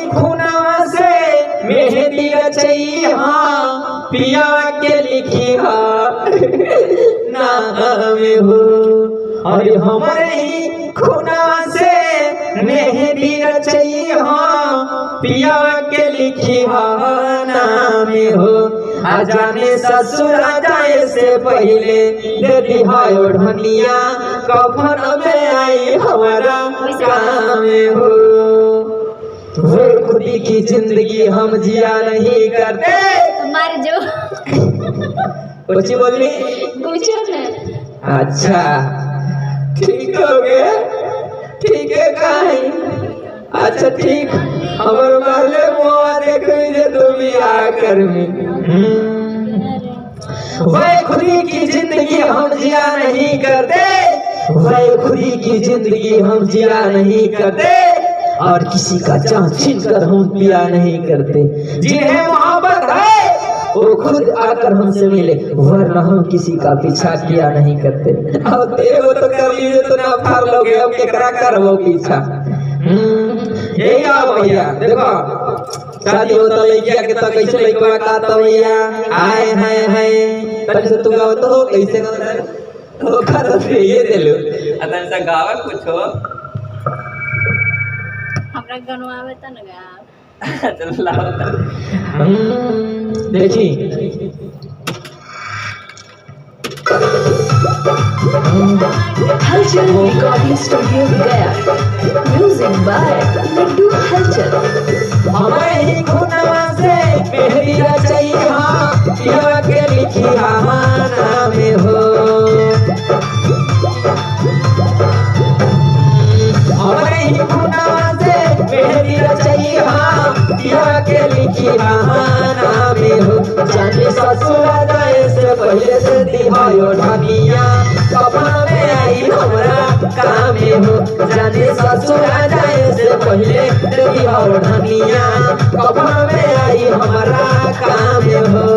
ही खुनवा से मेहंदी रचैया पिया के लिखिया नाम हो। और हमारे ही खुनवा से मेहंदी रचैया पिया के लिखिया नाम हो। आजाने ससुर जाए से पहले दे दिहायो ढनिया कफन में आई हमारा काम हो। खुदी की जिंदगी हम जिया नहीं करते। तुम्हारे जो कुछ बोली कुछ नहीं। अच्छा ठीक हो गया, ठीक है काहे। अच्छा ठीक हमर मारले मुआ देख जे तुम आकर में वह खुदी की जिंदगी हम जिया नहीं करते। वह खुदी की जिंदगी हम जिया नहीं करते और किसी का जान छीन कर हम पिया नहीं करते। जिन्हें मोहब्बत है वो खुद आकर हमसे मिले वरना हम किसी का पीछा किया नहीं करते। अब तेरे तो कर लीजिए तो ना फाड़ लोगे, अब केकरा करबो पीछा। यही आओ भैया देखो शादी होता लइकिया के तो कैसे लइकवा का तो भैया आए हाय तब से तू गाओ तो कैसे तो कर ये दे लो अतन से गावा कुछ हो हमरा गनवा आवे त न गा चल लाओ देखी हलचल रिकॉर्डिंग स्टूडियो गया। म्यूजिक बाय लड्डू हलचल। हमारे ही खुनवा से मेहंदी रचैया पिया के लिखिया नाम हो। हमारे ही खुनवा से मेहंदी रचैया पिया के लिखिया नाम हो। जाने ससुर जाए से पहले से दिहायो ढनिया कफन में आई हमरा काम हो। जाने ससुर जाए से पहले दिहायो ढनिया कफन में आई हमरा काम हो।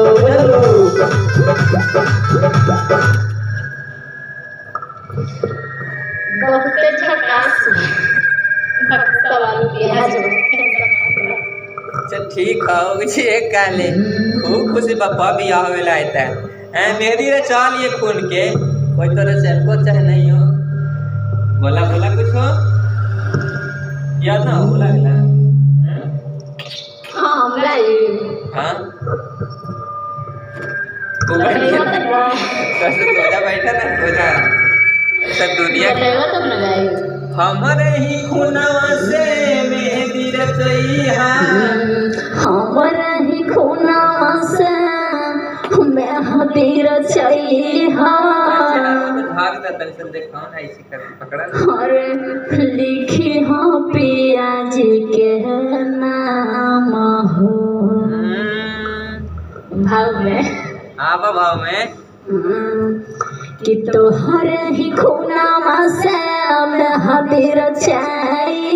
बहुत झकास सवाल किया जो अच्छा ठीक है एक काले खूब खुशी बापा बियाह होवेला आइता है मेहंदी रे चाल ये खून के कोई तो सेल्फो चाहे नहीं हो। बोला बोला कुछ हो याद ना हो बोला गला हां हमरा हां तो बैठा ना हो जा सब दुनिया तब न गाई हमारे ही खुनवा से मेहंदी रचैया हमरा ही खुनवा से मेहंदी रचैया भाग दा दर्शन देखो ना ऐसी कर पकड़ा अरे लिखी हो पिया जी के नाम हो। भाव में आवा भाव में कि तोहर ही खुनवा से मेहंदी रचाई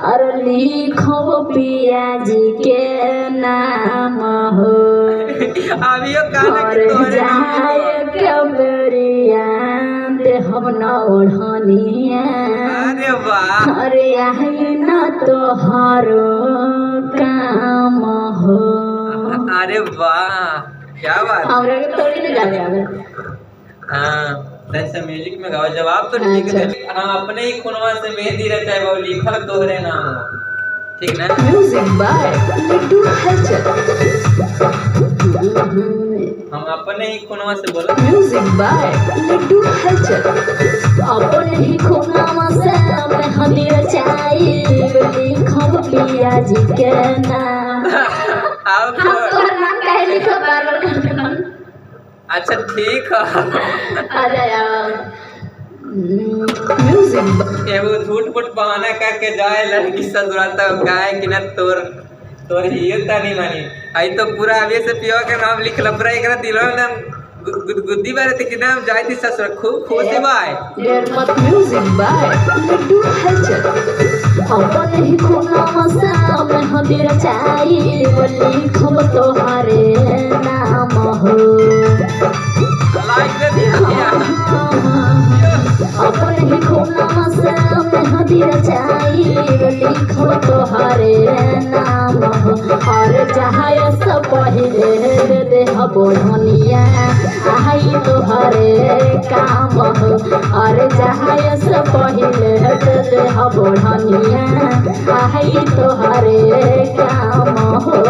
और लिखो पिया जी के नाम हो। अभियो काना के तोरे जाए कबरिया दे हम न ओढ़निया। अरे वाह अरे आई न तोहरो काम हो। अरे वाह क्या बात हमरा के थोड़ी नहीं गावे आवे। हाँ तैसे म्यूजिक में गाओ जवाब तो ठीक है। हाँ अपने ही खुनवा से मेहंदी रचाए वो लिखल तोहरे नाम हो ठीक ना। म्यूजिक बाय लड्डू हलचल। हम अपने ही खुनवा से बोलो म्यूजिक बाय लड्डू हलचल। अपने ही खुनवा से मेहंदी रचाई लिखो पिया जी के नाम। आओ तोहर नाम काहे लिखो बार-बार। अच्छा ठीक है अरे यार म्यूजिक एगो झूठ मूठ बहाना करके जाए लड़की ससुराता गाय कि ना तोर हियो तानी मानी आई तो पूरा अभी से पियो के नाम लिख लपरा एकरा दिलो ना गुद्दी बारे ते कि नाम जाई थी ससुर खूब खुशी बाय मत। म्यूजिक बाय लड्डू हलचल। अपन ही खुनवा से मेहंदी रचाई लिखो तोहरे नाम हो। लाइक दे दिया अपन ही खूना से मेहंदी रचाई लिखो तोहरे नाम और जहाय से पहिले दे बोढ़निया आई तोहरे काम और जहाय से पहिले दे बोढ़निया आई तोहरे काम हो।